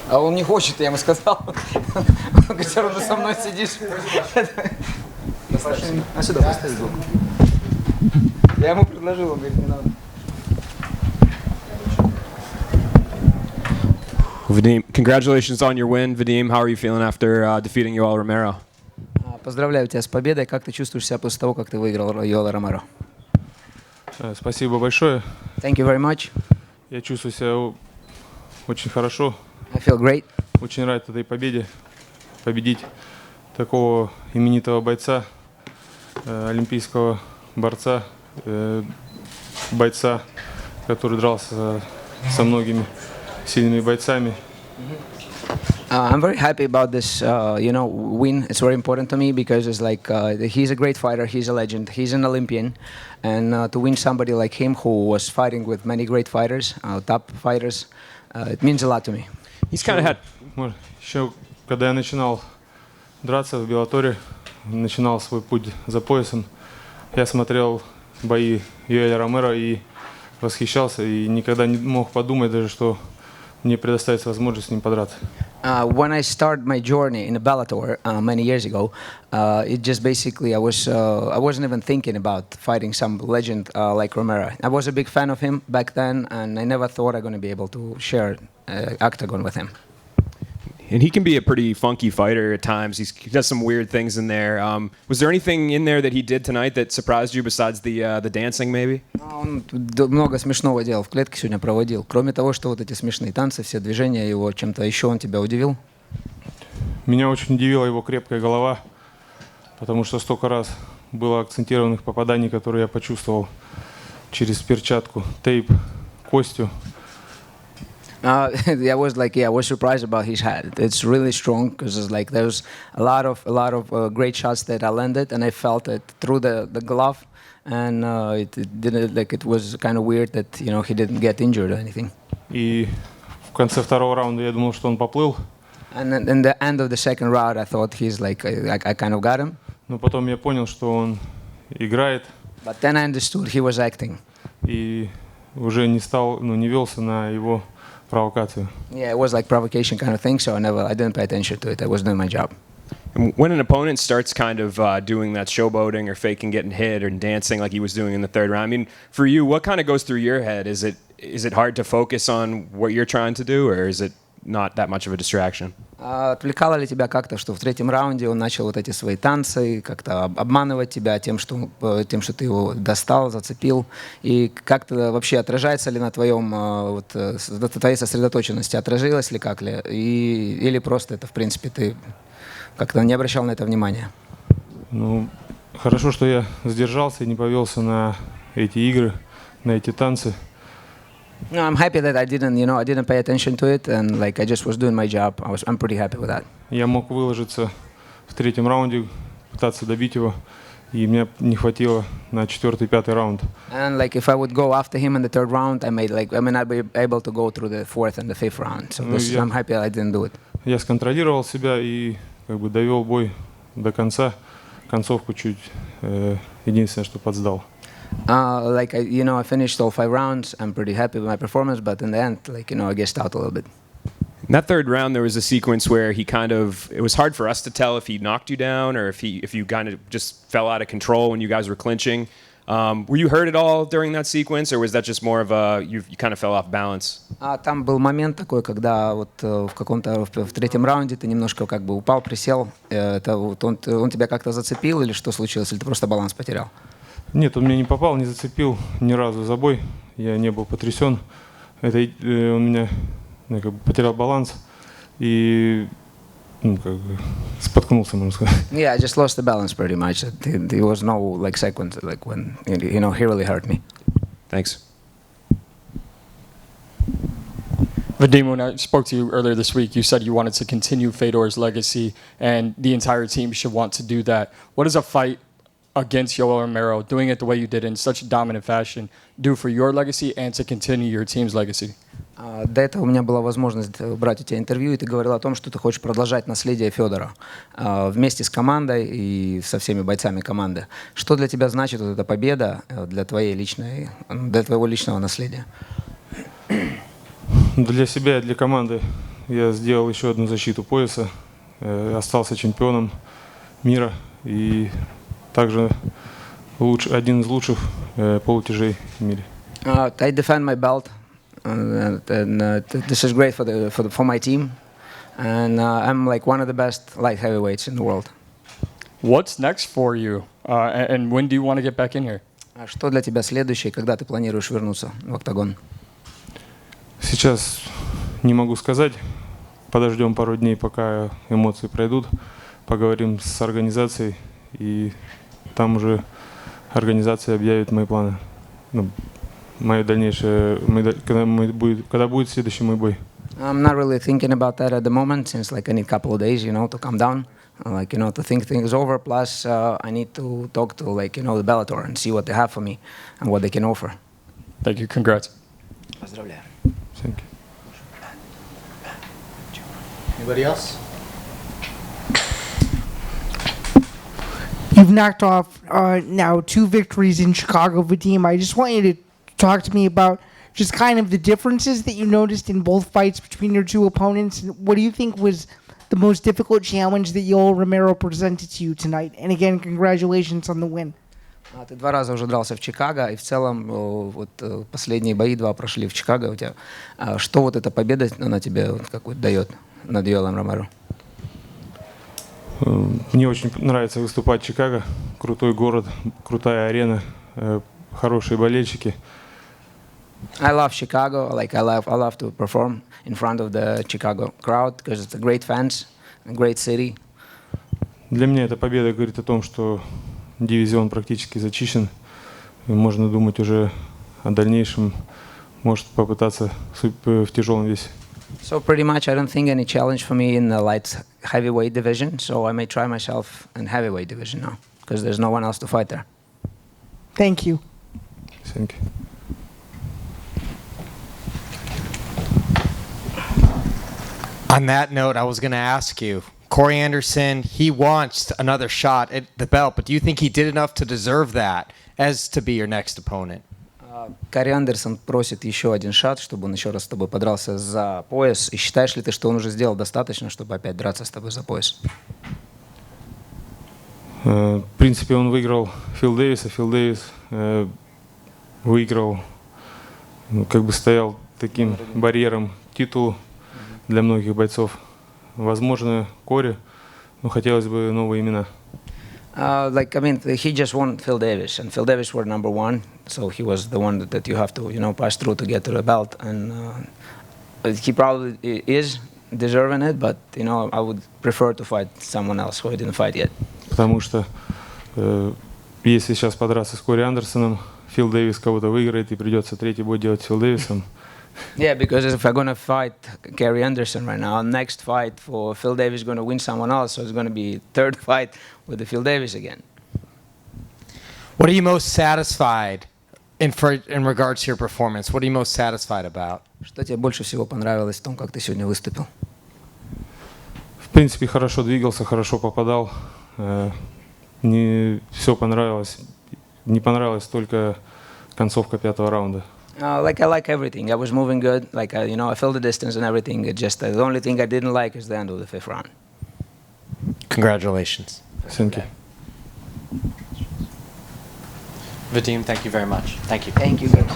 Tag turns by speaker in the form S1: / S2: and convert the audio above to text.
S1: А он не хочет, я ему сказал. Он говорит, все равно со мной сидишь. А сюда поставь звук. Я ему предложил, он говорит, не надо.
S2: Vadim, congratulations on your win. Vadim, how are you feeling after defeating Yoel Romero?
S1: Поздравляю тебя с победой. Как ты чувствуешь себя после того, как ты выиграл Йоэла Ромеро?
S3: Спасибо большое.
S1: Thank you very much.
S3: Я чувствую себя очень хорошо.
S1: I feel great.
S3: Очень рад этой победе. Победить такого именитого бойца, олимпийского борца, бойца, который дрался со многими сильными бойцами.
S1: I'm very happy about this, win. It's very important to me because it's like he's a great fighter, he's a legend, he's an Olympian, and to win somebody like him who was fighting with many great fighters, top fighters, it means a lot to me.
S2: He's kind of had.
S3: Еще когда я начинал драться в Беллаторе, начинал свой путь за поясом, я смотрел бои Йоэля Ромеро и восхищался, и никогда не мог подумать даже, что мне предоставится возможность с ним подраться.
S1: When I started my journey in Bellator many years ago, it just basically I wasn't even thinking about fighting some legend like Romero. I was a big fan of him back then, and I never thought I'm going to be able to share octagon with him.
S2: And he can be a pretty funky fighter at times. He does some weird things in there. Was there anything in there that he did tonight that surprised you besides the dancing, maybe?
S1: Он много смешного делал в клетке сегодня проводил. Кроме того, что вот эти смешные танцы, все движения его, чем-то еще он тебя удивил?
S3: Меня очень удивила его крепкая голова, потому что столько раз было акцентированных попаданий, которые я почувствовал через перчатку, тейп, костью.
S1: I was surprised about his head. It's really strong because it's like there's a lot of great shots that I landed, and I felt it through the glove, and it didn't like it was kind of weird that he didn't get injured or anything.
S3: И в конце второго раунда я думал, что он поплыл.
S1: And then in the end of the second round, I thought he's like I kind of got him.
S3: Но потом я понял, что он играет.
S1: But then I understood he was acting.
S3: И уже не велся на его провокацию.
S1: Yeah, it was like provocation kind of thing, so I didn't pay attention to it. I was doing my job.
S2: And when an opponent starts kind of doing that showboating or faking getting hit or dancing like he was doing in the third round, I mean, for you, what kind of goes through your head? Is it hard to focus on what you're trying to do, or is it not that much of a distraction?
S1: Отвлекало ли тебя как-то, что в третьем раунде он начал вот эти свои танцы, как-то обманывать тебя тем, что ты его достал, зацепил? И как-то вообще отражается ли на твоей сосредоточенности, отразилось ли как ли? Или просто это, в принципе, ты как-то не обращал на это внимания?
S3: Ну, хорошо, что я сдержался и не повелся на эти игры, на эти танцы.
S1: No, I'm happy that I didn't pay attention to it, and I just was doing my job. I'm pretty happy with that.
S3: Я мог выложиться в третьем раунде, пытаться добить его, и мне не хватило на четвертый, пятый раунд.
S1: And if I would go after him in the third round, I may not be able to go through the fourth and the fifth round. So I'm happy I didn't do it.
S3: Я сконтролировал себя и довел бой до конца. Концовку чуть единственное, что подсдал.
S1: I finished all 5 rounds. I'm pretty happy with my performance, but in the end, I guessed out a little bit.
S2: In that third round, there was a sequence where it was hard for us to tell if he knocked you down or if you kind of just fell out of control when you guys were clinching. Were you hurt at all during that sequence, or was that just more of you kind of fell off balance?
S1: Там был момент такой, когда в третьем раунде ты немножко упал, присел. Это он тебя как-то зацепил или что случилось, или ты просто баланс потерял?
S3: Нет, он меня не попал, не зацепил ни разу за бой. Я не был потрясен. Он меня потерял баланс и споткнулся, можно сказать.
S1: Yeah, I just lost the balance pretty much. There was no sequence when he really hurt me.
S2: Thanks.
S4: Vadim, when I spoke to you earlier this week, you said you wanted to continue Fedor's legacy, and the entire team should want to do that. What does a fight against Yoel Romero, doing it the way you did in such a dominant fashion, do for your legacy and to continue your team's legacy?
S1: До этого у меня была возможность брать у тебя интервью, и ты говорил о том, что ты хочешь продолжать наследие Федора вместе с командой и со всеми бойцами команды. Что для тебя значит эта победа для твоего личного наследия?
S3: Для себя и для команды я сделал еще одну защиту пояса, остался чемпионом мира и также один из лучших полутяжей в мире.
S1: I defend my belt, this is great for my team, and I'm like one of the best light heavyweights in the world.
S4: What's next for you? And when do you want to get back in here?
S1: А что для тебя следующее, когда ты планируешь вернуться в октагон?
S3: Сейчас не могу сказать. Подождем пару дней, пока эмоции пройдут. Поговорим с организацией, и там уже организация объявит мои планы. Мое дальнейшее, когда будет следующий мой бой.
S1: I'm not really thinking about that at the moment, since like I need a couple of days, to calm down, to think things over. Plus, I need to talk to the Bellator and see what they have for me and what they can offer.
S4: Thank you. Congrats.
S1: Поздравляю.
S3: Thank you.
S5: Anybody else?
S6: You've knocked off now 2 victories in Chicago, Vadim. I just want you to talk to me about just kind of the differences that you noticed in both fights between your 2 opponents. What do you think was the most difficult challenge that Yoel Romero presented to you tonight? And again, congratulations on the win.
S1: Ты 2 раза уже дрался в Чикаго, и в целом последние бои 2 прошли в Чикаго у тебя. Что вот эта победа, она тебе какую-то дает над Йоэлом Ромеро?
S3: Мне очень нравится выступать в Чикаго. Крутой город, крутая арена, хорошие болельщики.
S1: I love Chicago. I love to perform in front of the Chicago crowd because it's a great fans, a great city.
S3: Для меня эта победа говорит о том, что дивизион практически зачищен. И можно думать уже о дальнейшем, может попытаться в тяжелом весе.
S1: So pretty much, I don't think any challenge for me in the light heavyweight division. So I may try myself in heavyweight division now because there's no one else to fight there.
S6: Thank you.
S3: Thank you.
S5: On that note, I was going to ask you, Corey Anderson, he wants another shot at the belt, but do you think he did enough to deserve that as to be your next opponent?
S1: Корри Андерсон просит еще один шанс, чтобы он еще раз с тобой подрался за пояс. И считаешь ли ты, что он уже сделал достаточно, чтобы опять драться с тобой за пояс?
S3: В принципе, он выиграл Фил Дэвиса. Фил Дэвис выиграл, как бы стоял таким барьером титулу для многих бойцов. Возможно, Кори, но хотелось бы новые имена.
S1: He just won Phil Davis, and Phil Davis were number 1, so he was the one that you have to, pass through to get to the belt, and he probably is deserving it, but, I would prefer to fight someone else who I didn't fight yet.
S3: Потому что если сейчас подраться с Кори Андерсоном, Фил Дэвис кого-то выиграет, и придется третий бой делать с Фил Дэвисом.
S1: Yeah, because if I'm going to fight Gary Anderson right now, next fight for Phil Davis is going to win someone else, so it's going to be 3rd fight with the Phil Davis again.
S5: What are you most satisfied in regards to your performance? What are you most satisfied about?
S1: Что тебе больше всего понравилось в том, как ты сегодня выступил?
S3: В принципе, хорошо двигался, хорошо попадал. Не все понравилось. Не понравилась только концовка 5-го раунда.
S1: I like everything. I was moving good. I filled the distance and everything. It just the only thing I didn't like is the end of the 5th round.
S5: Congratulations.
S3: Thank you.
S5: Vadim, thank you very much. Thank you.
S1: Thank you, guys.